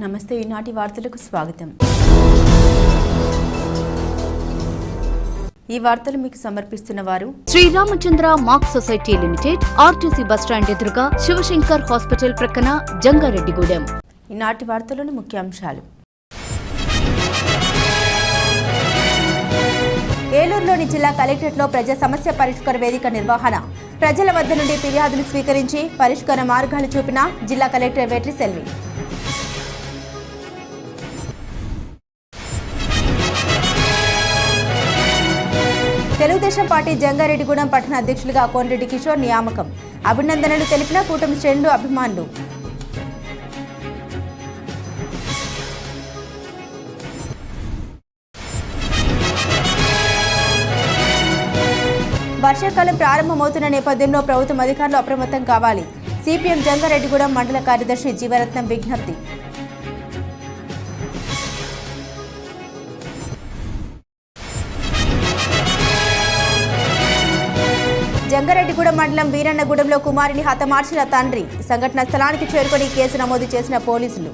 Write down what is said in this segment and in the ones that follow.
నమస్తే ఈనాటి వార్తలకు స్వాగతం. ఈ వార్తలు మీకు సమర్పిస్తున్న వారు Sriramachandra mark society limited, RTC bus stand ఎదురుగా, శివశంకర్ హాస్పిటల్ ప్రక్కన, జంగారెడ్డిగూడెం. ఈనాటి వార్తలోని ముఖ్యాంశాలు. ఏలూరులోని జిల్లా కలెక్టరేట్లో ప్రజా సమస్య పరిష్కార వేదిక నిర్వహణ. ప్రజల వద్ద నుండి ఫిర్యాదులు స్వీకరించి పరిష్కార మార్గాలు చూపిన జిల్లా కలెక్టర్ వెట్రి సెల్వి. తెలుగుదేశం పార్టీ జంగారెడ్డిగూడెం పట్టణ అధ్యక్షులుగా కోనరెడ్డి కిషోర్ నియామకం. అభినందనలు తెలిపిన కూటమి శ్రేణులు, అభిమానులు. వర్షాకాలం ప్రారంభమవుతున్న నేపథ్యంలో ప్రభుత్వం అధికారులు అప్రమత్తం కావాలి. సిపిఎం జంగారెడ్డిగూడెం మండల కార్యదర్శి జీవరత్నం విజ్ఞప్తి. జంగారెడ్డిగూడెం మండలం వీరన్నగూడెంలో కుమారుని హతమార్చిన తండ్రి. సంఘటన స్థలానికి చేరుకొని కేసు నమోదు చేసిన పోలీసులు.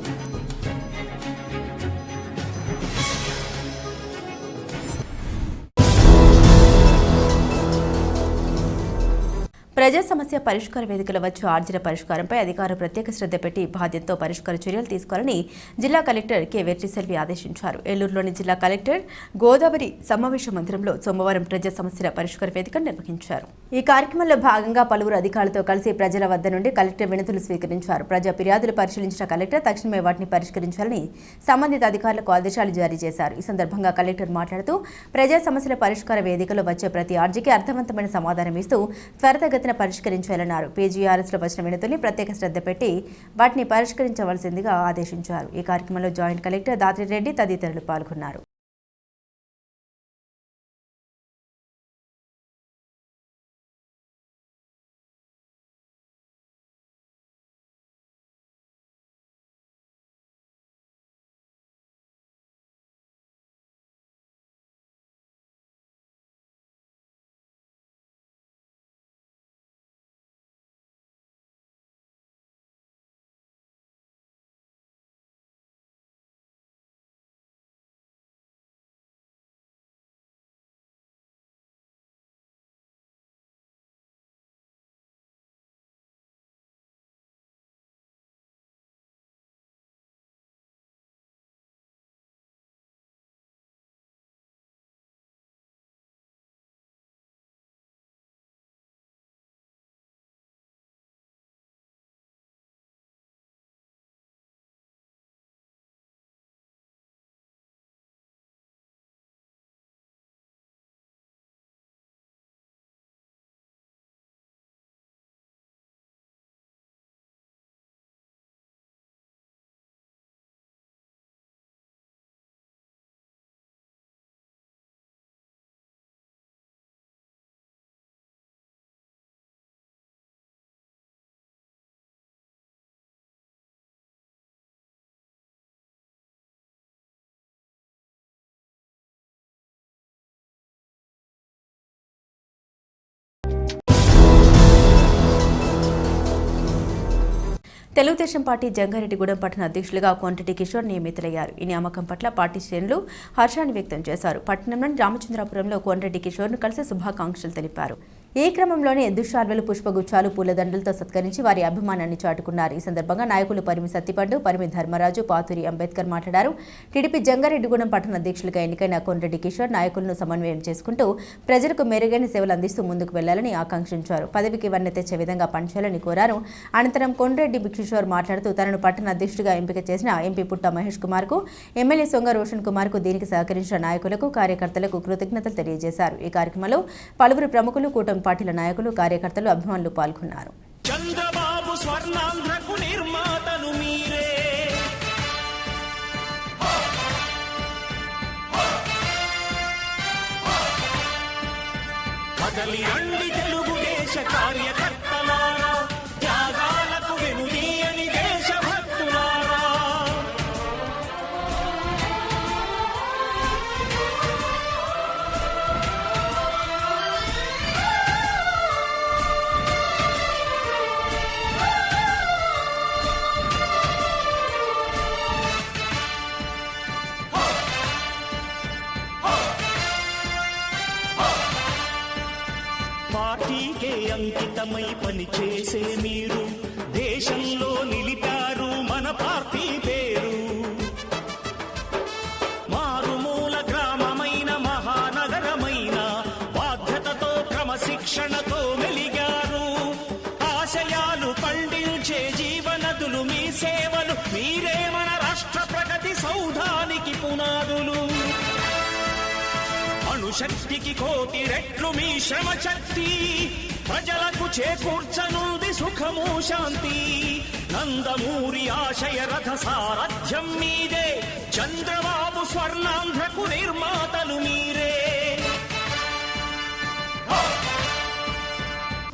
ప్రజా సమస్య పరిష్కార వేదికల వచ్చి ఆర్జీల పరిష్కారంపై అధికారులు ప్రత్యేక శ్రద్ధ పెట్టి బాధ్యతతో పరిష్కార చర్యలు తీసుకోవాలని జిల్లా కలెక్టర్ కె వెట్రి సెల్వి ఆదేశించారు. ఏలూరులోని జిల్లా కలెక్టర్ గోదావరి సమావేశ మందిరంలో సోమవారం ప్రజా సమస్యల పరిష్కార వేదికను నిర్వహించారు. ఈ కార్యక్రమంలో భాగంగా పలువురు అధికారులతో కలిసి ప్రజల వద్ద నుండి కలెక్టర్ వినతులు స్వీకరించారు. ప్రజా ఫిర్యాదులు పరిశీలించిన కలెక్టర్ తక్షణమే వాటిని పరిష్కరించాలని సంబంధిత అధికారులకు ఆదేశాలు జారీ చేశారు. ఈ సందర్భంగా కలెక్టర్ మాట్లాడుతూ ప్రజా సమస్యల పరిష్కార వేదికలో వచ్చే ప్రతి ఆర్జీకి అర్థవంతమైన సమాధానం ఇస్తూ త్వరితగతిన పరిష్కరించాలన్నారు. పీజీఆర్ఎస్ లో వచ్చిన వినతుల్ని ప్రత్యేక శ్రద్ధ పెట్టి వాటిని పరిష్కరించవలసిందిగా ఆదేశించారు. ఈ కార్యక్రమంలో జాయింట్ కలెక్టర్ దాత్రిరెడ్డి తదితరులు పాల్గొన్నారు. తెలుగుదేశం పార్టీ జంగారెడ్డిగూడెం పట్టణ అధ్యక్షులుగా కోనరెడ్డి కిషోర్ నియమితులయ్యారు. ఈ నియామకం పట్ల పార్టీ శ్రేణులు హర్షాన్ని వ్యక్తం చేశారు. పట్టణంలోని రామచంద్రాపురంలో కోనరెడ్డి కిషోర్ను కలిసి శుభాకాంక్షలు తెలిపారు. ఈ క్రమంలోనే దుశ్శాల్వలు, పుష్పగుచ్చాలు, పూలదండలతో సత్కరించి వారి అభిమానాన్ని చాటుకున్నారు. ఈ సందర్భంగా నాయకులు పరిమి సత్తిపండు, పరిమి ధర్మరాజు, పాతూరి అంబేద్కర్ మాట్లాడారు. టీడీపీ జంగారెడ్డిగూడెం పట్టణ అధ్యక్షులుగా ఎన్నికైన కోనరెడ్డి కిషోర్ నాయకులను సమన్వయం చేసుకుంటూ ప్రజలకు మెరుగైన సేవలు అందిస్తూ ముందుకు వెళ్లాలని ఆకాంక్షించారు. పదవికి వన్నె తెచ్చే విధంగా పనిచేయాలని కోరారు. అనంతరం కోనరెడ్డి కిషోర్ మాట్లాడుతూ తనను పట్టణ అధ్యక్షుడిగా ఎంపిక చేసిన ఎంపీ పుట్ట మహేష్ కుమార్ కు, ఎమ్మెల్యే సొంగ రోషన్ కుమార్ కు, దీనికి సహకరించిన నాయకులకు, కార్యకర్తలకు కృతజ్ఞతలు తెలియజేశారు. ఈ కార్యక్రమంలో పలువురు ప్రముఖులు, కూటమి పార్టీల నాయకులు, కార్యకర్తలు, అభిమానులు పాల్గొన్నారు. అంకితమై పనిచేసే మీరు దేశంలో నిలిపారు మన పార్టీ పేరు. మారుమూల గ్రామమైన మహానగరమైన బాధ్యతతో క్రమశిక్షణతో మెలిగారు. ఆశయాలు పండించే జీవనదులు మీ సేవలు, మీరే మన రాష్ట్ర ప్రగతి సౌధానికి పునాదులు. అణుశక్తికి కోటి రెట్లు మీ శ్రమ శక్తి, ప్రజలకు చేకూర్చనుంది సుఖము శాంతి. నందమూరి ఆశయ రథ సారథ్యం మీదే, చంద్రబాబు స్వర్ణాంధ్రకు నిర్మాతలు మీరే.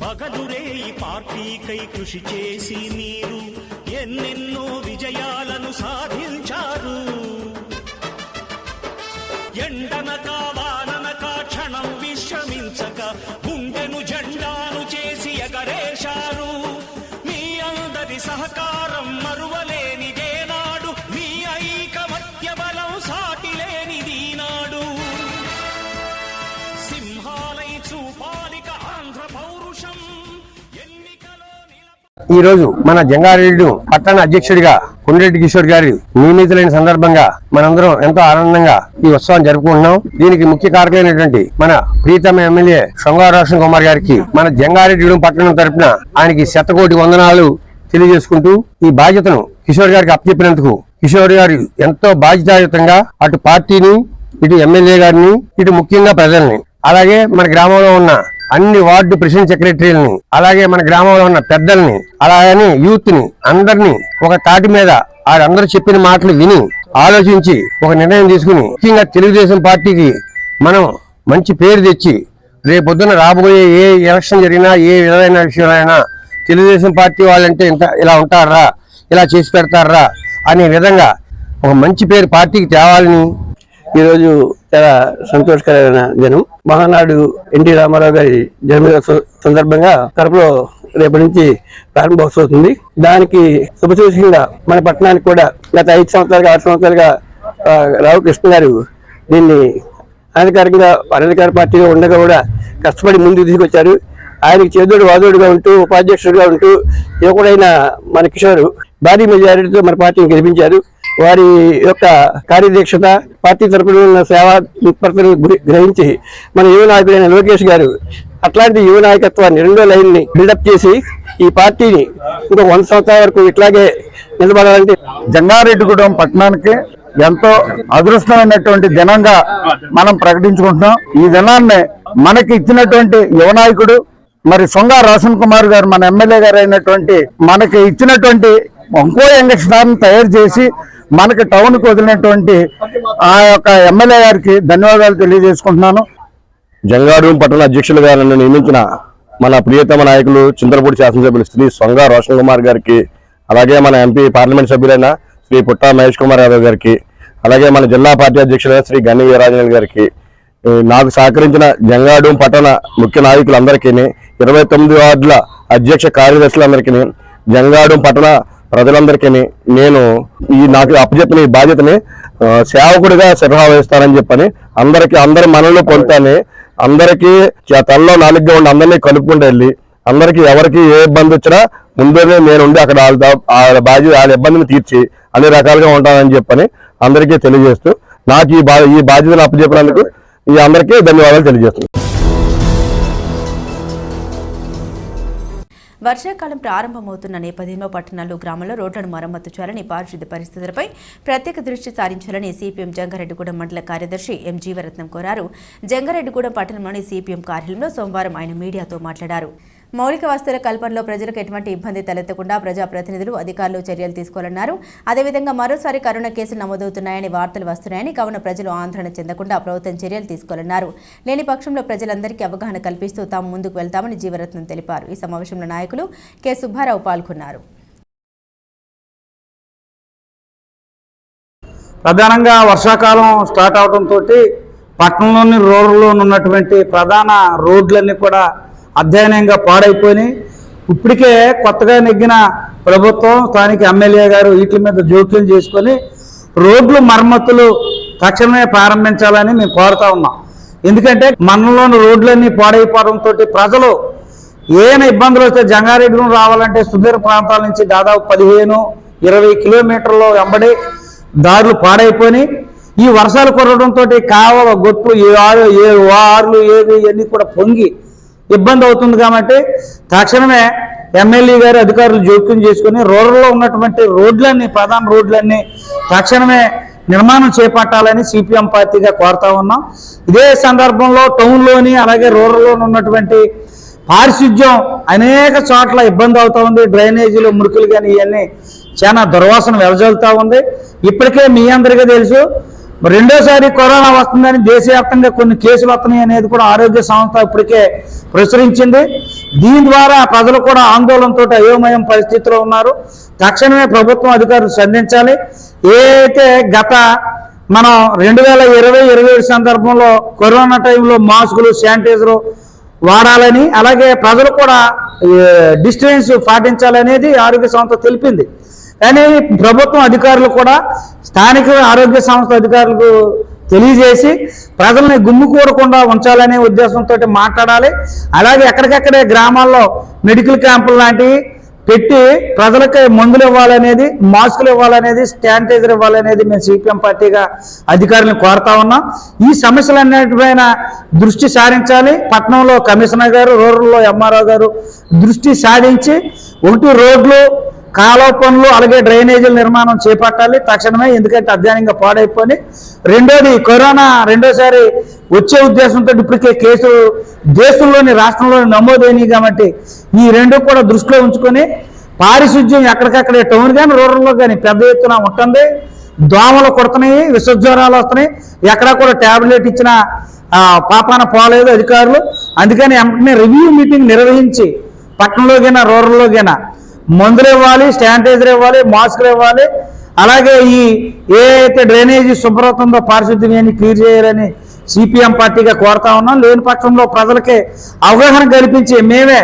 పగలురే ఈ పార్టీకై కృషి చేసి మీరు ఎన్నెన్నో విజయాలను సాధించారు. ఎండనక వాననక క్షణం విశ్రమించక గుండెను జెండాను చేసి ఎగరేశారు. మీ అందరి సహకారం మరువలేనిదేనాడు, మీ ఐకమత్య బలం సాటిలేనిది నాడు. సింహాలై చూపాలిక ఆంధ్ర పౌరుషం ఎన్నికలో. ఈరోజు మన జంగారెడ్డి పట్టణ అధ్యక్షుడిగా కొండరెడ్డి కిషోర్ గారి నియమితులైన సందర్భంగా మనందరం ఎంతో ఆనందంగా ఈ ఉత్సవం జరుపుకుంటున్నాం. దీనికి ముఖ్య కారకులైనటువంటి మన ప్రీతమ ఎమ్మెల్యే శృంగార రోషన్ కుమార్ గారికి మన జంగారెడ్డి పట్టణం తరపున ఆయనకి శతకోటి వందనాలు తెలియజేసుకుంటూ ఈ బాధ్యతను కిషోర్ గారికి అప్పచెప్పినందుకు కిషోర్ గారు ఎంతో బాధ్యతాయుతంగా అటు పార్టీని, ఇటు ఎమ్మెల్యే గారిని, ఇటు ముఖ్యంగా ప్రజల్ని, అలాగే మన గ్రామంలో ఉన్న అన్ని వార్డు ప్రెసిడెంట్ సెక్రటరీలని, అలాగే మన గ్రామంలో ఉన్న పెద్దల్ని, అలాగని యూత్ ని అందరినీ ఒక తాటి మీద అందరూ చెప్పిన మాటలు విని ఆలోచించి ఒక నిర్ణయం తీసుకుని ముఖ్యంగా తెలుగుదేశం పార్టీకి మనం మంచి పేరు తెచ్చి రేపొద్దున రాబోయే ఏ ఎలక్షన్ జరిగినా ఏ విధమైన విషయాలైనా తెలుగుదేశం పార్టీ వాళ్ళంటే ఇంత ఇలా ఉంటారా, ఇలా చేసి పెడతారా అనే విధంగా ఒక మంచి పేరు పార్టీకి తేవాలని ఈరోజు చాలా సంతోషకరమైన దినం. మహానాడు ఎన్టీ రామారావు గారి జన్మదిన సందర్భంగా కడపలో రేపటి నుంచి ప్రారంభోత్సవం అవుతుంది. దానికి శుభసూచకంగా మన పట్టణానికి కూడా గత 5 సంవత్సరాలుగా 6 సంవత్సరాలుగా రామకృష్ణ గారు దీన్ని అనధికార పార్టీగా ఉండగా కూడా కష్టపడి ముందుకు తీసుకొచ్చారు. ఆయనకి చేదోడు వాదోడుగా ఉంటూ ఉపాధ్యక్షుడిగా ఉంటూ యువకుడైన మన కిషోర్ భారీ మెజారిటీతో మన పార్టీని గెలిపించారు. వారి యొక్క కార్యదీక్షత, పార్టీ తరపున ఉన్న సేవా తత్పరతను గ్రహించి మన యువ నాయకుడైన లోకేష్ గారు అట్లాంటి యువ నాయకత్వాన్ని 2వ లైన్ని బిల్డప్ చేసి ఈ పార్టీని ఇంకొక 100 సంవత్సరాల వరకు ఇట్లాగే నిలబడాలంటే జంగారెడ్డిగూడెం పట్టణానికి ఎంతో అదృష్టమైనటువంటి దినంగా మనం ప్రకటించుకుంటున్నాం. ఈ దినాన్ని మనకి ఇచ్చినటువంటి యువ నాయకుడు మరి శృంగార రోషన్ కుమార్ గారు, మన ఎమ్మెల్యే గారు అయినటువంటి మనకి ఇచ్చినటువంటి ఇంకో యంగ్స్టర్ని తయారు చేసి మనకి టౌన్ కు వదిలినటువంటి ఆ యొక్క ఎమ్మెల్యే గారికి ధన్యవాదాలు తెలియజేసుకుంటున్నాను. జంగారెడ్డి పట్టణ అధ్యక్షులుగా నన్ను నియమించిన మన ప్రియతమ నాయకులు చింతలపూడి శాసనసభ్యులు శ్రీ శృంగార రోషన్ కుమార్ గారికి, అలాగే మన ఎంపీ పార్లమెంట్ సభ్యులైన శ్రీ పుట్టా మహేష్ కుమార్ యాదవ్ గారికి, అలాగే మన జిల్లా పార్టీ అధ్యక్షులైన శ్రీ గన్ని వీరాంజనేయులు గారికి, నాకు సహకరించిన జంగారెడ్డి పట్టణ ముఖ్య నాయకులందరికీ, 29 వార్డుల అధ్యక్ష కార్యదర్శులందరికీ, జంగారెడ్డి పట్టణ ప్రజలందరికీ నేను నాకు అప్పచెప్పిన ఈ బాధ్యతని సేవకుడిగా నిర్వహిస్తానని చెప్పని అందరి మనలో పొందుతాని, అందరికీ తనలో నాలుగుగా ఉండి అందరినీ కలుపుకుంటూ వెళ్ళి అందరికీ ఎవరికి ఏ ఇబ్బంది వచ్చినా ముందునే నేనుండి అక్కడ వాళ్ళ ఇబ్బందిని తీర్చి అన్ని రకాలుగా ఉంటానని చెప్పని అందరికీ తెలియజేస్తూ నాకు ఈ బాధ్యతను అప్పచెప్పినందుకు ఈ అందరికీ ధన్యవాదాలు తెలియజేస్తున్నాను. వర్షాకాలం ప్రారంభమవుతున్న నేపథ్యంలో పట్టణాల్లో, గ్రామాల్లో రోడ్లను మరమ్మతు చేయాలని, పారిశుద్ధ్య పరిస్థితులపై ప్రత్యేక దృష్టి సారించాలని సిపిఎం జంగారెడ్డిగూడెం మండల కార్యదర్శి ఎం జీవరత్నం కోరారు. జంగారెడ్డిగూడెం పట్టణంలోని సిపిఎం కార్యాలయంలో సోమవారం ఆయన మీడియాతో మాట్లాడారు. మౌలిక వస్తువుల కల్పనలో ప్రజలకు ఎటువంటి ఇబ్బంది తలెత్తకుండా ప్రజాప్రతినిధులు, అధికారులు చర్యలు తీసుకోవాలన్నారు. అదేవిధంగా మరోసారి కరోనా కేసులు నమోదవుతున్నాయని వార్తలు వస్తున్నాయని, కావున ప్రజలు ఆందోళన చెందకుండా ప్రభుత్వం చర్యలు తీసుకోవాలన్నారు. లేని పక్షంలో ప్రజలందరికీ అవగాహన కల్పిస్తూ తాము ముందుకు వెళ్తామని జీవరత్నం తెలిపారు. ఈ సమావేశంలో నాయకులు కె సుబ్బారావు పాల్గొన్నారు. ప్రధానంగా వర్షాకాలం స్టార్ట్ అవడంతో పట్టణంలోని రోడ్లలో ఉన్నటువంటి ప్రధాన రోడ్లన్నీ కూడా అధ్యయనంగా పాడైపోయినాయి. ఇప్పటికే కొత్తగా నెగ్గిన ప్రభుత్వం, స్థానిక ఎమ్మెల్యే గారు వీటి మీద జోక్యం చేసుకొని రోడ్లు మరమ్మతులు తక్షణమే ప్రారంభించాలని మేము కోరుతా ఉన్నాం. ఎందుకంటే మనలోని రోడ్లన్నీ పాడైపోవడంతో ప్రజలు ఏమైనా ఇబ్బందులు వస్తే జంగారెడ్డిగూడెం రావాలంటే సుదూర ప్రాంతాల నుంచి దాదాపు 15-20 కిలోమీటర్లు వెంబడి దారులు పాడైపోయి ఈ వర్షాలు కురవడంతో కావల గొట్లు ఆరులు ఏవి ఇవన్నీ కూడా పొంగి ఇబ్బంది అవుతుంది. కాబట్టి తక్షణమే ఎమ్మెల్యే గారు అధికారులు జోక్యం చేసుకుని రూరల్లో ఉన్నటువంటి రోడ్లన్నీ ప్రధాన రోడ్లన్నీ తక్షణమే నిర్మాణం చేపట్టాలని సిపిఎం పార్టీగా కోరుతా ఉన్నాం. ఇదే సందర్భంలో టౌన్లోని అలాగే రూరల్లో ఉన్నటువంటి పారిశుధ్యం అనేక చోట్ల ఇబ్బంది అవుతా ఉంది. డ్రైనేజీలు మురుకులు కానీ ఇవన్నీ చాలా దుర్వాసన వెదజల్లుతూ ఉంది. ఇప్పటికే మీ అందరికీ తెలుసు రెండోసారి కరోనా వస్తుందని దేశవ్యాప్తంగా కొన్ని కేసులు వస్తున్నాయి అనేది కూడా ఆరోగ్య సంస్థ ఇప్పటికే ప్రచురించింది. దీని ద్వారా ప్రజలు కూడా ఆందోళనతో అయోమయం పరిస్థితిలో ఉన్నారు. తక్షణమే ప్రభుత్వం అధికారులు స్పందించాలి. ఏదైతే గత మనం 2020-21 సందర్భంలో కరోనా టైంలో మాస్కులు శానిటైజరు వాడాలని అలాగే ప్రజలు కూడా డిస్టెన్స్ పాటించాలనేది ఆరోగ్య సంస్థ తెలిపింది. కానీ ప్రభుత్వం అధికారులు కూడా స్థానిక ఆరోగ్య సంస్థ అధికారులకు తెలియజేసి ప్రజల్ని గుమ్మికూడకుండా ఉంచాలనే ఉద్దేశంతో మాట్లాడాలి. అలాగే ఎక్కడికక్కడే గ్రామాల్లో మెడికల్ క్యాంపులు లాంటివి పెట్టి ప్రజలకి మందులు ఇవ్వాలనేది, మాస్కులు ఇవ్వాలనేది, శానిటైజర్ ఇవ్వాలనేది మేము సిపిఎం పార్టీగా అధికారులను కోరుతా ఉన్నాం. ఈ సమస్యలన్నిటిపైన దృష్టి సారించాలి. పట్టణంలో కమిషనర్ గారు, రూరల్లో ఎంఆర్ఓ గారు దృష్టి సాధించి ఒకటి రోడ్లు, కాలువ పనులు అలాగే డ్రైనేజీల నిర్మాణం చేపట్టాలి తక్షణమే. ఎందుకంటే అధ్యయనంగా పాడైపోయి రెండోది కరోనా రెండోసారి వచ్చే ఉద్దేశంతో ఇప్పటికే కేసులు దేశంలోని రాష్ట్రంలోని నమోదైనవి. కాబట్టి ఈ రెండు కూడా దృష్టిలో ఉంచుకొని పారిశుధ్యం ఎక్కడికక్కడే టౌన్ కానీ రూరల్లో కానీ పెద్ద ఎత్తున ఉంటుంది. దోమలు కొడుతున్నాయి, విషజ్వరాలు వస్తున్నాయి. ఎక్కడా కూడా ట్యాబ్లెట్ ఇచ్చిన పాపాన పోలేదు అధికారులు. అందుకని వెంటనే రివ్యూ మీటింగ్ నిర్వహించి పట్టణంలోకైనా రూరల్లోకైనా మందులు ఇవ్వాలి, శానిటైజర్ ఇవ్వాలి, మాస్కులు ఇవ్వాలి. అలాగే ఈ ఏదైతే డ్రైనేజీ శుభ్రత ఉందో పారిశుద్ధ్యాన్ని క్లియర్ చేయాలని సిపిఎం పార్టీగా కోరుతా ఉన్నాం. లేని పక్షంలో ప్రజలకి అవగాహన కల్పించి మేమే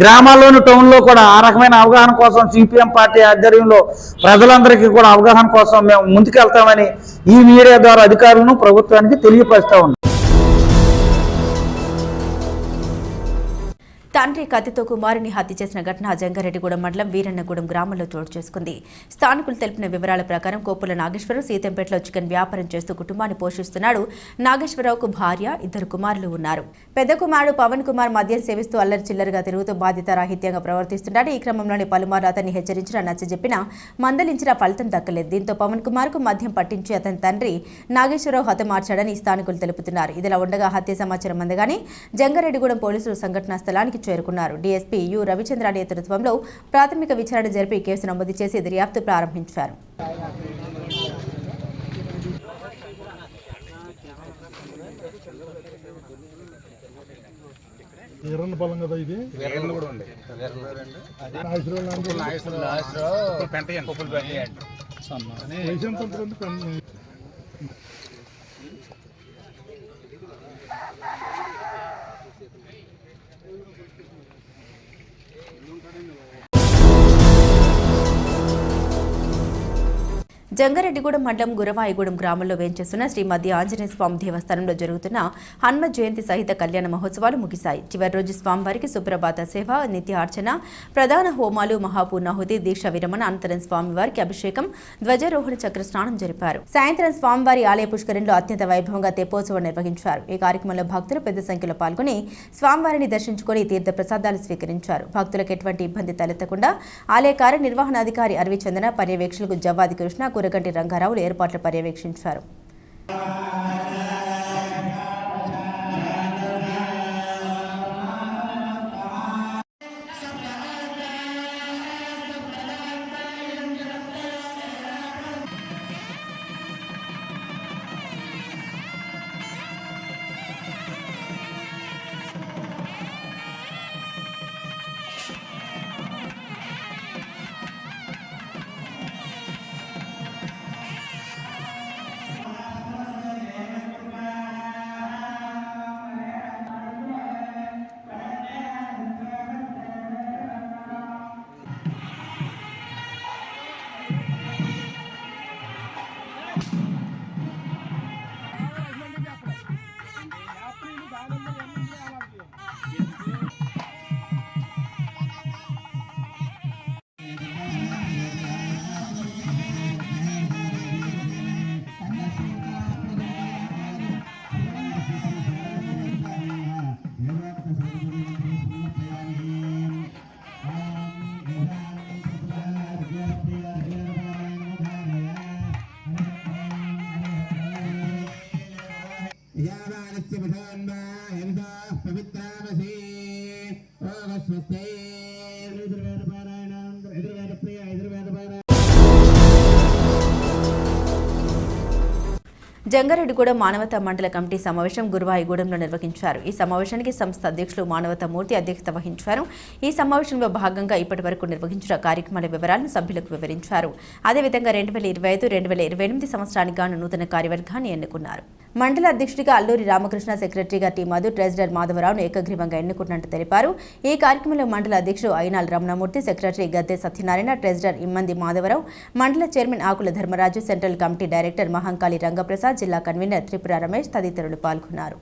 గ్రామాల్లోని టౌన్లో కూడా ఆ రకమైన అవగాహన కోసం సిపిఎం పార్టీ ఆధ్వర్యంలో ప్రజలందరికీ కూడా అవగాహన కోసం మేము ముందుకెళ్తామని ఈ మీడియా ద్వారా అధికారులను ప్రభుత్వానికి తెలియపరుస్తా ఉన్నాం. తండ్రి కత్తితో కుమారుని హత్య చేసిన ఘటన జంగారెడ్డిగూడెం మండలం వీరన్నగూడెం గ్రామంలో చోటు చేసుకుంది. స్థానికులు తెలిపిన వివరాల ప్రకారం కోపుల నాగేశ్వరరావు సీతంపేటలో చికెన్ వ్యాపారం చేస్తూ కుటుంబాన్ని పోషిస్తున్నాడు. నాగేశ్వరరావుకు భార్య, 2 కుమారులు ఉన్నారు. పెద్ద కుమారుడు పవన్ కుమార్ మద్యం సేవిస్తూ అల్లరి చిల్లరగా తిరుగుతూ బాధ్యతారాహిత్యంగా ప్రవర్తిస్తున్నాడు. ఈ క్రమంలోని పలుమార్లు అతన్ని హెచ్చరించినా నచ్చజెప్పినా మందలించినా ఫలితం దక్కలేదు. దీంతో పవన్ కుమార్ కు మద్యం పట్టించి అతని తండ్రి నాగేశ్వరరావు హతమార్చాడని స్థానికులు తెలుపుతున్నారు. ఇదిలా ఉండగా హత్య సమాచారం అందగానే జంగారెడ్డిగూడెం పోలీసులు సంఘటనా స్థలానికి చేరుకున్నారు. డీఎస్పీ యు రవిచంద్ర నేతృత్వంలో ప్రాథమిక విచారణ జరిపి కేసు నమోదు చేసి దర్యాప్తు ప్రారంభించారు. జంగారెడ్డిగూడెం మండలం గురవాయిగూడెం గ్రామంలో వేంచేస్తున్న శ్రీ మధ్య ఆంజనేయ స్వామి దేవస్థానంలో జరుగుతున్న హనుమ జయంతి సహిత కళ్యాణ మహోత్సవాలు ముగిశాయి. చివరి రోజు స్వామివారికి సుప్రభాత సేవ, నిత్యార్చన, ప్రధాన హోమాలు, మహాపూర్ణాహుతి, దీక్ష విరమణ అనంతరం స్వామివారికి అభిషేకం, ధ్వజారోహణ చక్ర స్నానం జరిపారు. సాయంత్రం స్వామివారి ఆలయ పుష్కరంలో అత్యంత వైభవంగా తెప్పోత్సవం నిర్వహించారు. ఈ కార్యక్రమంలో భక్తులు పెద్ద సంఖ్యలో పాల్గొని స్వామివారిని దర్శించుకుని తీర్థ ప్రసాదాలు స్వీకరించారు. భక్తులకు ఎటువంటి ఇబ్బంది తలెత్తకుండా ఆలయ కార్యనిర్వహణాధికారి అరవిచందన, పర్యవేక్షకులకు జవ్వాది కృష్ణ, కురగంటి రంగారావులు ఏర్పాట్లు పర్యవేక్షించారు. జంగారెడ్డిగూడెం మానవతా మండల కమిటీ సమావేశం గురువాయిగూడెంలో నిర్వహించారు. ఈ సమావేశానికి సంస్థ అధ్యక్షులు మానవతా మూర్తి అధ్యక్షత వహించారు. ఈ సమావేశంలో భాగంగా ఇప్పటి వరకు నిర్వహించిన కార్యక్రమాల వివరాలను సభ్యులకు వివరించారు. అదేవిధంగా 2025-2028 సంవత్సరానికి గాను నూతన కార్యవర్గాన్ని ఎన్నుకున్నారు. మండల అధ్యక్షుడిగా అల్లూరి రామకృష్ణ, సెక్రటరీగా టి మధు, ట్రెజరర్ మాధవరావును ఏకగ్రీవంగా ఎన్నుకున్నట్టు తెలిపారు. ఈ కార్యక్రమంలో మండల అధ్యక్షుడు అయినాల్ రమణమూర్తి, సెక్రటరీ గద్దె సత్యనారాయణ, ట్రెజరర్ ఇమ్మంది మాధవరావు, మండల chairman Akula Dharmaraju, central committee director Mahankali Rangaprasad, జిల్లా కన్వీనర్ త్రిపుర రమేష్ తదితరులు పాల్గొన్నారు.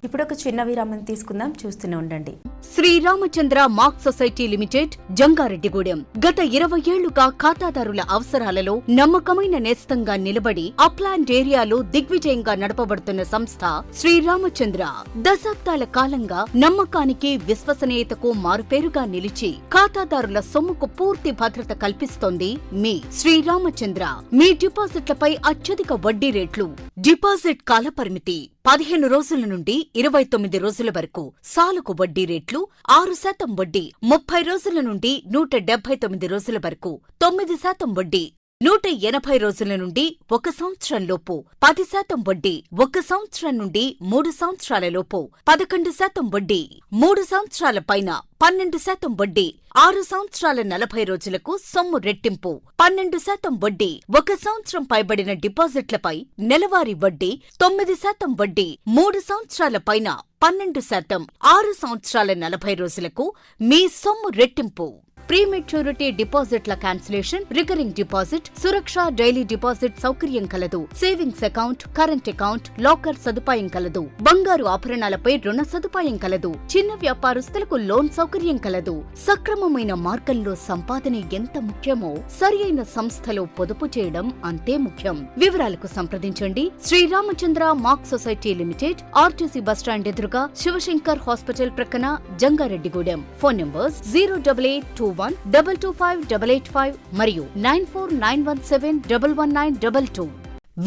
ఇప్పుడు ఒక చిన్న విరామం తీసుకుందాం, చూస్తూనే ఉండండి. Sriramachandra mark society limited, Jangareddygudem. గత 20 ఏళ్లుగా ఖాతాదారుల అవసరాలలో నమ్మకమైన నేస్తంగా నిలబడి అప్లాండ్ ఏరియాలో దిగ్విజయంగా నడపబడుతున్న సంస్థ శ్రీరామచంద్ర. దశాబ్దాల కాలంగా నమ్మకానికి, విశ్వసనీయతకు మారుపేరుగా నిలిచి ఖాతాదారుల సొమ్ముకు పూర్తి భద్రత కల్పిస్తోంది మీ శ్రీరామచంద్ర. మీ డిపాజిట్లపై అత్యధిక వడ్డీ రేట్లు, డిపాజిట్ కాలపరిమితి 15 రోజుల నుండి 29 రోజుల వరకు, సాలుకు వడ్డీ రేట్లు 6% వడ్డీ, 30 రోజుల నుండి 179 రోజుల వరకు, 9% వడ్డీ, 180 రోజుల నుండి 1 సంవత్సరం లోపు 10% వడ్డీ, 1 సంవత్సరం నుండి 3 సంవత్సరాల లోపు 11% వడ్డీ, 3 సంవత్సరాల పైన 12% వడ్డీ, 6 సంవత్సరాల 40 రోజులకు సొమ్ము రెట్టింపు 12% వడ్డీ, 1 సంవత్సరం పైబడిన డిపాజిట్లపై నెలవారీ వడ్డీ 9% వడ్డీ, 3 సంవత్సరాల పైన 12%, 6 సంవత్సరాల 40 రోజులకు మీ సొమ్ము రెట్టింపు. ప్రీమెచ్యూరిటీ డిపాజిట్ల క్యాన్సిలేషన్, రికరింగ్ డిపాజిట్, సురక్ష డైలీ డిపాజిట్ సౌకర్యం కలదు. Savings account, current account, locker సదుపాయం కలదు. బంగారు ఆభరణాలపై రుణ సదుపాయం కలదు. చిన్న వ్యాపారస్తులకు లోన్ సౌకర్యం కలదు. సక్రమమైన మార్గంలో సంపాదన ఎంత ముఖ్యమో సరియైన సంస్థలో పొదుపు చేయడం అంతే ముఖ్యం. వివరాలకు సంప్రదించండి. Sriramachandra mark society limited, RTC bus stand ఎదురుగా, శివశంకర్ హాస్పిటల్ ప్రక్కన, జంగారెడ్డిగూడెం. ఫోన్ నంబర్స్ 08821225885 మరియు 9491711922.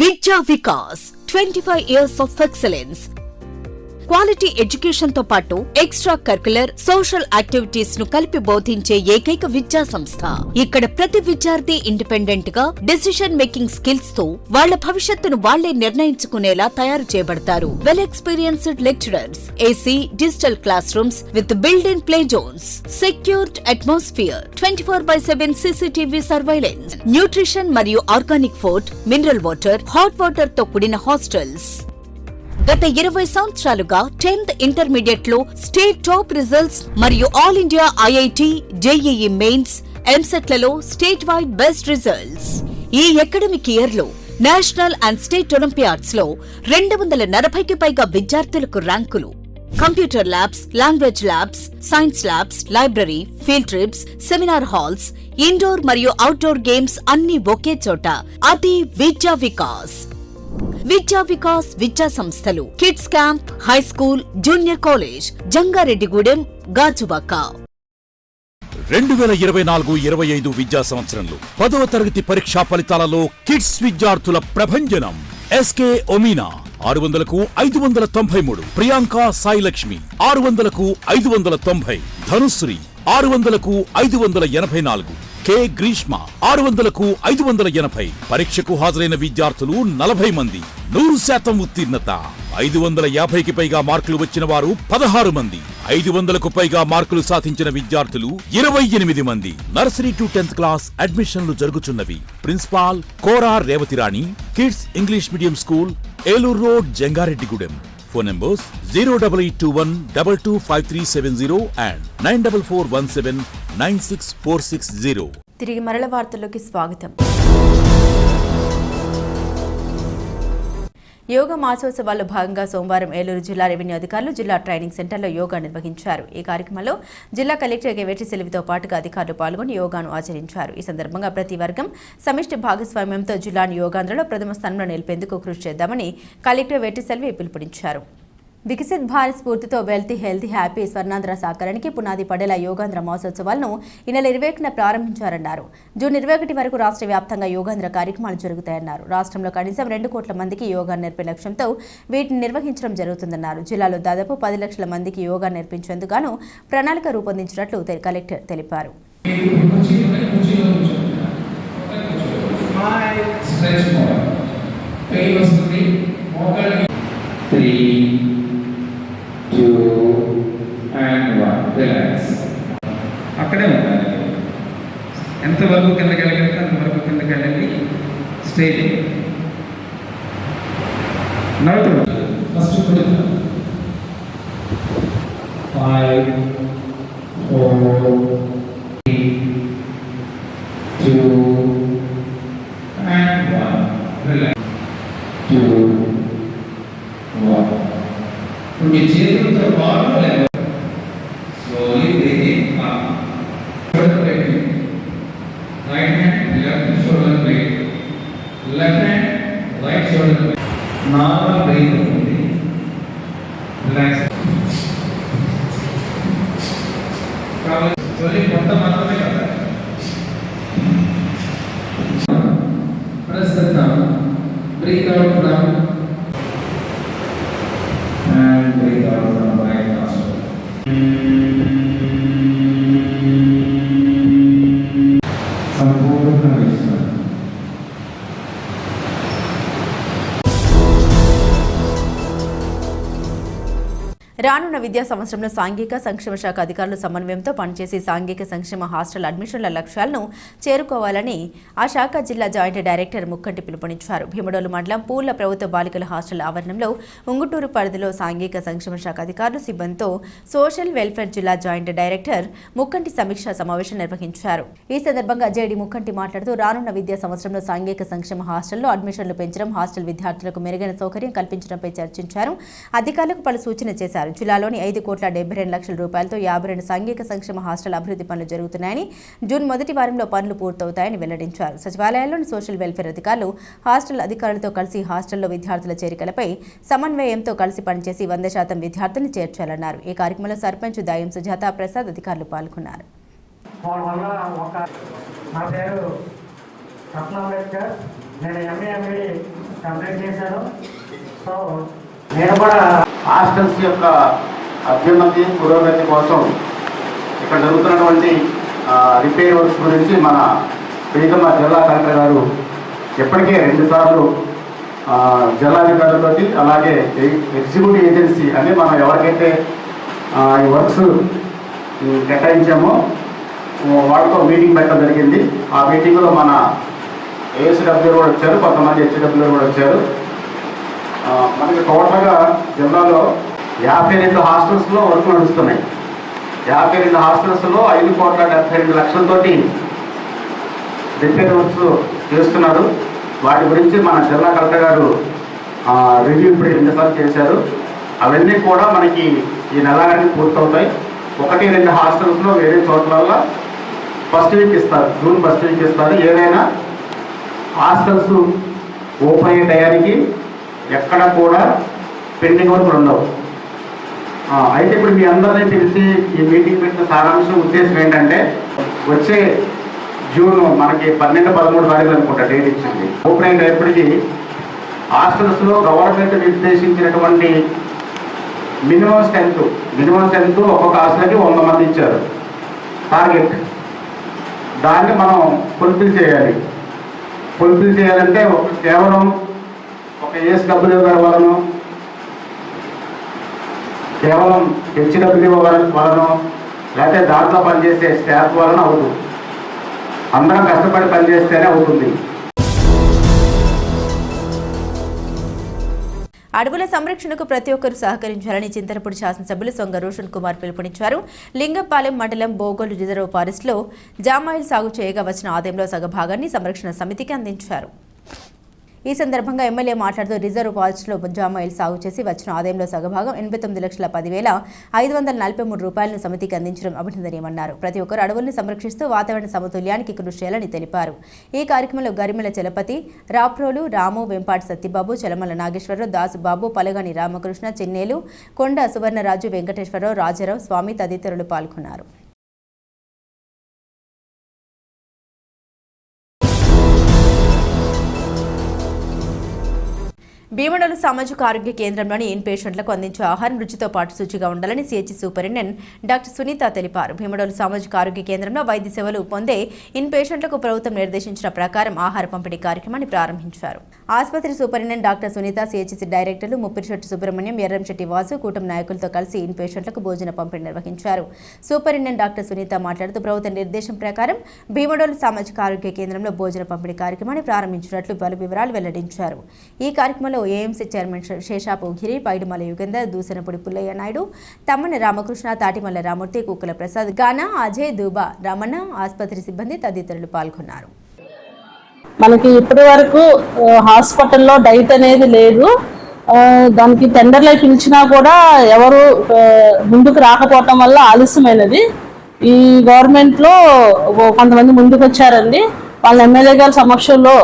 విద్యా Vikas 25 years of excellence. Quality education తో పాటు ఎక్స్ట్రా కరిక్యులర్, సోషల్ యాక్టివిటీస్ ను కలిపి బోధించే ఏకైక విద్యా సంస్థ. ఇక్కడ ప్రతి విద్యార్థి ఇండిపెండెంట్ గా డెసిషన్ మేకింగ్ స్కిల్స్ తో వాళ్ల భవిష్యత్తును వాళ్లే నిర్ణయించుకునేలా తయారు చేయబడతారు. Well experienced lecturers, AC, digital classrooms with build in play zones, secured atmosphere, 24/7 CCTV surveillance, nutrition మరియు organic food, mineral water, hot water తో కూడిన హాస్టల్స్. గత 20 సంవత్సరాలుగా 10th ఇంటర్మీడియట్ లో స్టేట్ టాప్ రిజల్ట్స్ మరియు all India IIT, JEE mains, ఎంసెట్లలో state wide best results. ఈ academic year లో నేషనల్ అండ్ స్టేట్ ఒలింపియాడ్స్ లో 240కి పైగా విద్యార్థులకు ర్యాంకులు. Computer labs, language labs, science labs, library, field trips, seminar halls, indoor మరియు అవుట్డోర్ గేమ్స్ అన్ని ఒకే చోట. అది విద్యా వికాస్. విద్యా వికాస్ విద్యా సంస్థలు, kids camp, high school, junior college, Jangareddygudem, Gajuwaka. 2024-25 విద్యా సంవత్సరంలో 10వ తరగతి పరీక్షా ఫలితాలలో కిడ్స్ విద్యార్థుల ప్రభంజనం. SK ఒమీనా 600కు 593, Priyanka Sai Lakshmi 600కు 590, Dhanushree 600కు 584, K Greeshma 600కు 580. పరీక్షకు హాజరైన విద్యార్థులు 40 మంది. 100% ఉత్తీర్ణత. 550కి పైగా మార్కులు వచ్చిన వారు 16 మంది. 500కు పైగా మార్కులు సాధించిన విద్యార్థులు 28 మంది. నర్సరీ టు 10th క్లాస్ అడ్మిషన్లు జరుగుతున్నవి. Principal Kora Revathirani, kids English medium school, Eluru road, Jangareddygudem. Phone numbers 08821225370 and 9441796460. తిరిగి మరల వార్తల్లోకి స్వాగతం. యోగా మాసోత్సవాల్లో భాగంగా సోమవారం ఏలూరు జిల్లా రెవెన్యూ అధికారులు జిల్లా ట్రైనింగ్ సెంటర్లో యోగా నిర్వహించారు. ఈ కార్యక్రమంలో జిల్లా కలెక్టర్ గెవేటి సెల్వితో పాటుగా అధికారులు పాల్గొని యోగాను ఆచరించారు. ఈ సందర్భంగా ప్రతి వర్గం సమిష్టి భాగస్వామ్యంతో జిల్లాను యోగాంధ్రలో ప్రథమ స్థానంలో నిలిపేందుకు కృషి చేద్దామని కలెక్టర్ వేటి సెల్వి పిలుపునిచ్చారు. వికసిత్ భారత్ స్ఫూర్తితో వెల్తీ హెల్తీ హ్యాపీ స్వర్ణాంధ్ర సాకారానికి పునాది పడేలా యోగాంధ్ర మహోత్సవాలను ఈ నెల 21న ప్రారంభించారన్నారు. జూన్ 21 వరకు రాష్ట్ర వ్యాప్తంగా యోగాంధ్ర కార్యక్రమాలు జరుగుతాయన్నారు. రాష్ట్రంలో కనీసం 2 కోట్ల మందికి యోగా నేర్పే లక్ష్యంతో వీటిని నిర్వహించడం జరుగుతుందన్నారు. జిల్లాలో దాదాపు 10 లక్షల మందికి యోగా నేర్పించేందుకు గాను ప్రణాళిక రూపొందించినట్లు కలెక్టర్ తెలిపారు. అక్కడే ఉండాలి. ఎంతవరకు కిందకి వెళ్ళగలిగితే అంతవరకు కిందకి వెళ్ళండి. స్ట్రైట్ ఫస్ట్ 5 4 3 2 and 1 relax 2 1 మీ చేతులతో బాగా slowly breathing up. Shoulder blade. Right hand, left shoulder blade. Left hand, right shoulder blade. Normal breathing. Relax. Slowly కొంత మాత్రమే కదా. Press the thumb. Breathe out from and breathe out from right nostril. సంపూర్ణ విశ్రాంతి. రానున్న విద్యా సంవత్సరంలో సాంఘిక సంక్షేమ శాఖ అధికారులు సమన్వయంతో పనిచేసి సాంఘిక సంక్షేమ హాస్టల్ అడ్మిషన్ల లక్ష్యాలను చేరుకోవాలని ఆ శాఖ జిల్లా జాయింట్ డైరెక్టర్ ముక్కంటి పిలుపునిచ్చారు. భీమడోలు మండలం పూర్ల ప్రభుత్వ బాలికల హాస్టల్ ఆవరణంలో ఉంగుటూరు పరిధిలో సాంఘిక సంక్షేమ శాఖ అధికారులు సిబ్బందితో సోషల్ వెల్ఫేర్ జిల్లా జాయింట్ డైరెక్టర్ ముక్కంటి సమీక్షా సమావేశం నిర్వహించారు. ఈ సందర్భంగా జేడీ ముక్కంటి మాట్లాడుతూ రానున్న విద్యా సంవత్సరంలో సాంఘిక సంక్షేమ హాస్టల్లో అడ్మిషన్లు పెంచడం, హాస్టల్ విద్యార్థులకు మెరుగైన సౌకర్యం కల్పించడంపై చర్చించారు. అధికారులకు పలు సూచనలు చేశారు. జిల్లాలోని 5,72 లక్షల రూపాయలతో 52 సాంఘిక సంక్షేమ హాస్టల్ అభివృద్ధి పనులు జరుగుతున్నాయని, జూన్ మొదటి వారంలో పనులు పూర్తవుతాయని వెల్లడించారు. సచివాలయాల్లోని సోషల్ వెల్ఫేర్ అధికారులు హాస్టల్ అధికారులతో కలిసి హాస్టల్లో విద్యార్థుల చేరికలపై సమన్వయంతో కలిసి పనిచేసి 100% విద్యార్థులను చేర్చాలన్నారు. ఈ కార్యక్రమంలో సర్పంచ్ దాయం సుజాత ప్రసాద్ అధికారులు పాల్గొన్నారు. నేను కూడా హాస్టల్స్ యొక్క అభ్యున్నతి పురోగతి కోసం ఇక్కడ జరుగుతున్నటువంటి రిపేర్ వర్క్స్ గురించి మన ప్రీతమ జిల్లా కలెక్టర్ గారు ఎప్పటికే 2 సార్లు జిల్లాధికారులతో అలాగే ఎగ్జిక్యూటివ్ ఏజెన్సీ అని మనం ఎవరికైతే ఈ వర్క్స్ కేటాయించామో వాళ్ళతో మీటింగ్ పెట్టడం జరిగింది. ఆ మీటింగ్లో మన ఏఎస్డబ్ల్యూ కూడా వచ్చారు, కొంతమంది హెచ్డబ్ల్యూ కూడా వచ్చారు. మనకి టోటల్గా జిల్లాలో 52 హాస్టల్స్లో వర్క్ నడుస్తున్నాయి. 52 హాస్టల్స్లో 5,72 లక్షలతోటి రిపేర్ వర్క్స్ చేస్తున్నారు. వాటి గురించి మన జిల్లా కలెక్టర్ గారు రివ్యూ ఇప్పుడు 2 సార్లు చేశారు. అవన్నీ కూడా మనకి ఈ నెలానికి పూర్తవుతాయి. 1-2 హాస్టల్స్లో వేరే చోట్ల ఫస్ట్ వీక్ ఇస్తారు, జూన్ ఫస్ట్ వీక్ ఇస్తారు. ఏదైనా హాస్టల్స్ ఓపెన్ అయ్యే టయానికి ఎక్కడ కూడా పెండింగ్ వర్క్లు ఉండవు. అయితే ఇప్పుడు మీ అందరినీ పిలిచి ఈ మీటింగ్ పెట్టిన సారాంశం ఉద్దేశం ఏంటంటే, వచ్చే జూన్ మనకి 12-13 తారీఖులు అనుకుంటా డేట్ ఇచ్చింది. ఓపెన్ అయ్యేటప్పటికి హాస్టల్స్లో గవర్నమెంట్ నిర్దేశించినటువంటి మినిమం స్ట్రెంత్ ఒక్కొక్క హాస్టల్కి 100 మంది ఇచ్చారు టార్గెట్. దాన్ని మనం ఫుల్ఫిల్ చేయాలంటే కేవలం ఒక ఏఎస్డబ్ల్యూ గారి వలన, కేవలం హెచ్డబ్ల్యూ వలన, లేకపోతే దాంట్లో పనిచేసే స్టాఫ్ వలన అవుతుంది. అందరం కష్టపడి పనిచేస్తేనే అవుతుంది. అడవుల సంరక్షణకు ప్రతి ఒక్కరూ సహకరించాలని చింతలపూడి శాసనసభ్యులు సొంగ రోషన్ కుమార్ పిలుపునిచ్చారు. లింగపాలెం మండలం బోగోలు రిజర్వ్ ఫారెస్ట్లో జామాయిల్ సాగు చేయగా వచ్చిన ఆదాయంలో సగభాగాన్ని సంరక్షణ సమితికి అందించారు. ఈ సందర్భంగా ఎమ్మెల్యే మాట్లాడుతూ రిజర్వ్ ఫారెస్ట్లో జామాయిల్ సాగు చేసి వచ్చిన ఆదాయంలో సగభాగం 89,10,543 రూపాయలను సమితికి అందించడం అభినందనీయమన్నారు. ప్రతి ఒక్కరు అడవులను సంరక్షిస్తూ వాతావరణ సమతుల్యానికి కృషి చేయాలని తెలిపారు. ఈ కార్యక్రమంలో గరిమెల చలపతి, రాప్రోలు, రాము, వెంపాటి సత్యబాబు, చలమల నాగేశ్వరరావు, దాసుబాబు, పలగాని రామకృష్ణ, చిన్నేలు, కొండ సువర్ణరాజు, వెంకటేశ్వరరావు, రాజారావు, స్వామి తదితరులు పాల్గొన్నారు. భీమడోలు సామాజిక ఆరోగ్య కేంద్రంలోని ఇన్ పేషెంట్లకు అందించే ఆహారం రుచితో పాటు శుచిగా ఉండాలని సిహెచ్ సూపరింటెండెంట్ డాక్టర్ సునీత తెలిపారు. భీమడోలు సామాజిక ఆరోగ్య కేంద్రంలో వైద్య సేవలు పొందే ఇన్ పేషెంట్లకు ప్రభుత్వం నిర్దేశించిన ప్రకారం ఆహార పంపిణీ కార్యక్రమాన్ని ప్రారంభించారు. ఆసుపత్రి సూపరింటెండెంట్ డాక్టర్ సునీత, సిహెచ్సి డైరెక్టర్లు ముప్పిరిశెట్టి సుబ్రహ్మణ్యం, ఎర్రంశెట్టి వాసు, కూటమి నాయకులతో కలిసి ఇన్ పేషెంట్లకు భోజన పంపిణీ నిర్వహించారు. సూపరింటెండెంట్ డాక్టర్ సునీత మాట్లాడుతూ ప్రభుత్వ నిర్దేశం ప్రకారం భీమడోలు సామాజిక ఆరోగ్య కేంద్రంలో భోజన పంపిణీ కార్యక్రమాన్ని ప్రారంభించినట్లు పలు వివరాలు వెల్లడించారు. ఈ కార్యక్రమంలో ఏఎంసీ చైర్మన్ శేషాపు గిరి, పైడిమల యుగేందర్, దూసనపూడి పుల్లయ్య నాయుడు, తమ్మన రామకృష్ణ, తాటిమల్ల రామూర్తి, కుక్కల ప్రసాద్, గానా, అజయ్, దూబా, రమణ, ఆసుపత్రి సిబ్బంది తదితరులు పాల్గొన్నారు. మనకి ఇప్పటి వరకు హాస్పిటల్లో డైట్ అనేది లేదు. దానికి టెండర్లు పిలిచినా కూడా ఎవరు ముందుకు రాకపోవటం వల్ల ఆలస్యమైనది. ఈ గవర్నమెంట్లో కొంతమంది ముందుకు వచ్చారండి. వాళ్ళ ఎమ్మెల్యే గారి సమక్షంలో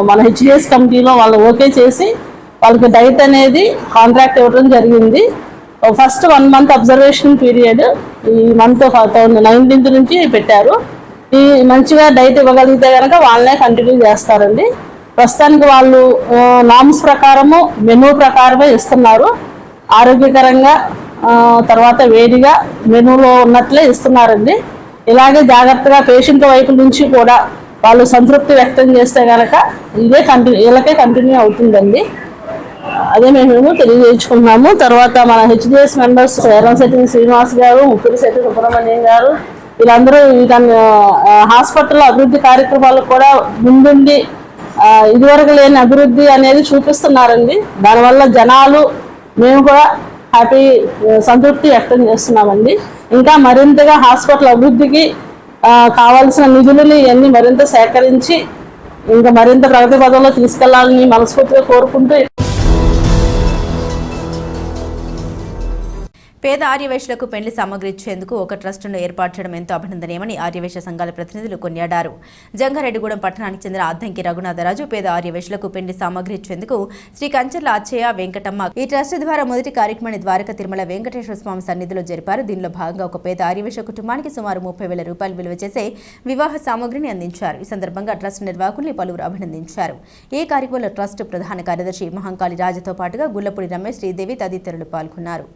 మన హెచ్డిఎస్ కమిటీలో వాళ్ళు ఓకే చేసి వాళ్ళకి డైట్ అనేది కాంట్రాక్ట్ ఇవ్వడం జరిగింది. ఫస్ట్ 1 month అబ్జర్వేషన్ పీరియడ్ ఈ మంత్ 19th నుంచి పెట్టారు. ఈ మంచిగా డైట్ ఇవ్వగలిగితే కనుక వాళ్ళనే కంటిన్యూ చేస్తారండి. ప్రస్తుతానికి వాళ్ళు నామ్స్ ప్రకారము, మెనూ ప్రకారమే ఇస్తున్నారు. ఆరోగ్యకరంగా తర్వాత వేడిగా మెనూలో ఉన్నట్లే ఇస్తున్నారండి. ఇలాగే జాగ్రత్తగా పేషెంట్ వైపు నుంచి కూడా వాళ్ళు సంతృప్తి వ్యక్తం చేస్తే కనుక వీళ్ళకే కంటిన్యూ అవుతుందండి. అదే మేము తెలియజేసుకుంటున్నాము. తర్వాత మన హెచ్డిఎస్ మెంబర్స్ ఎర్రంశెట్టి శ్రీనివాస్ గారు, ముప్పిరిశెట్టి సుబ్రహ్మణ్యం గారు, వీళ్ళందరూ హాస్పిటల్ అభివృద్ధి కార్యక్రమాలు కూడా ముందుండి ఇదివరకు లేని అభివృద్ధి అనేది చూపిస్తున్నారండి. దానివల్ల జనాలు, మేము కూడా సంతృప్తి వ్యక్తం చేస్తున్నామండి. ఇంకా మరింతగా హాస్పిటల్ అభివృద్ధికి కావాల్సిన నిధులని ఇవన్నీ మరింత సేకరించి ఇంకా మరింత ప్రగతి పదంలో తీసుకెళ్లాలని మనస్ఫూర్తిగా కోరుకుంటూ పేద ఆర్యవైశ్యులకు పెళ్లి సామగ్రి ఇచ్చేందుకు ఒక ట్రస్టును ఏర్పాటు చేయడం ఎంతో అభినందనీయమని ఆర్యవైశ్య సంఘాల ప్రతినిధులు కొనియాడారు. జంగారెడ్డిగూడెం పట్టణానికి చెందిన అద్దంకి రఘునాథరాజు పేద ఆర్యవైశ్యులకు పెళ్లి సామగ్రి ఇచ్చేందుకు శ్రీ కంచర్ల అచ్చయ్య వెంకటమ్మ ఈ ట్రస్ట్ ద్వారా మొదటి కార్యక్రమాన్ని ద్వారకా తిరుమల వెంకటేశ్వర స్వామి సన్నిధిలో జరిపారు. దీనిలో భాగంగా ఒక పేద ఆర్యవైశ్య కుటుంబానికి సుమారు 30,000 రూపాయలు విలువ చేసే వివాహ సామగ్రిని అందించారు. ఈ సందర్భంగా ట్రస్ట్ నిర్వాహకుల్ని పలువురు అభినందించారు. ఈ కార్యక్రమంలో ట్రస్ట్ ప్రధాన కార్యదర్శి మహంకాళి రాజుతో పాటుగా గుల్లపూడి రమేష్, శ్రీదేవి తదితరులు పాల్గొన్నారు.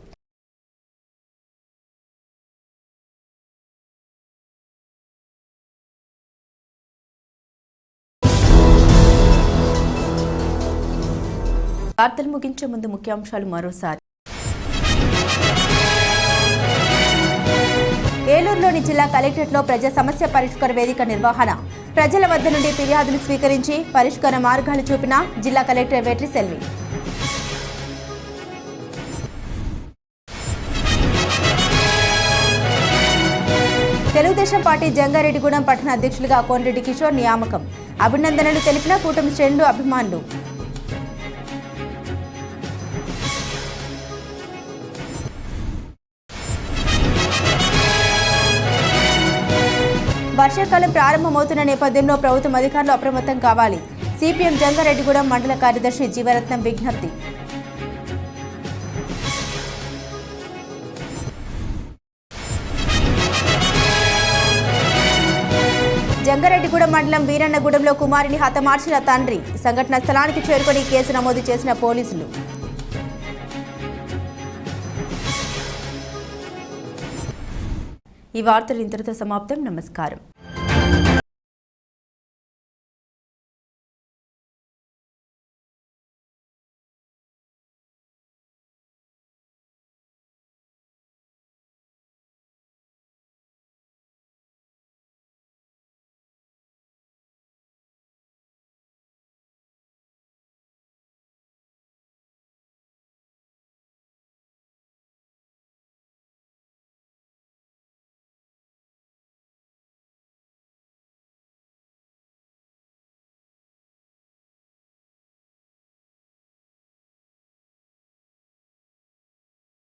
వార్తలు ముగించే ముందు ముఖ్యాంశాలు మరోసారి. ఏలూరులోని జిల్లా కలెక్టరేట్లో ప్రజా సమస్య పరిష్కార వేదిక నిర్వహణ. ప్రజల వద్ద నుండి ఫిర్యాదులు స్వీకరించి పరిష్కార మార్గాలు చూపిన జిల్లా కలెక్టర్ వెట్రి సెల్వి. తెలుగుదేశం పార్టీ జంగారెడ్డిగూడెం పట్టణ అధ్యక్షులుగా కోనరెడ్డి కిషోర్ నియామకం. అభినందనలు తెలిపిన కూటమి శ్రేణులు, అభిమానులు. వర్షాకాలం ప్రారంభమవుతున్న నేపథ్యంలో ప్రభుత్వం అధికారులు అప్రమత్తం కావాలి. సిపిఎం జంగారెడ్డిగూడెం మండల కార్యదర్శి జీవరత్నం విజ్ఞప్తి. జంగారెడ్డిగూడెం మండలం వీరన్నగూడెంలో కుమారుని హతమార్చిన తండ్రి. సంఘటన స్థలానికి చేరుకొని కేసు నమోదు చేసిన పోలీసులు. ఈ వార్తలు ఇంతటితో సమాప్తం. నమస్కారం.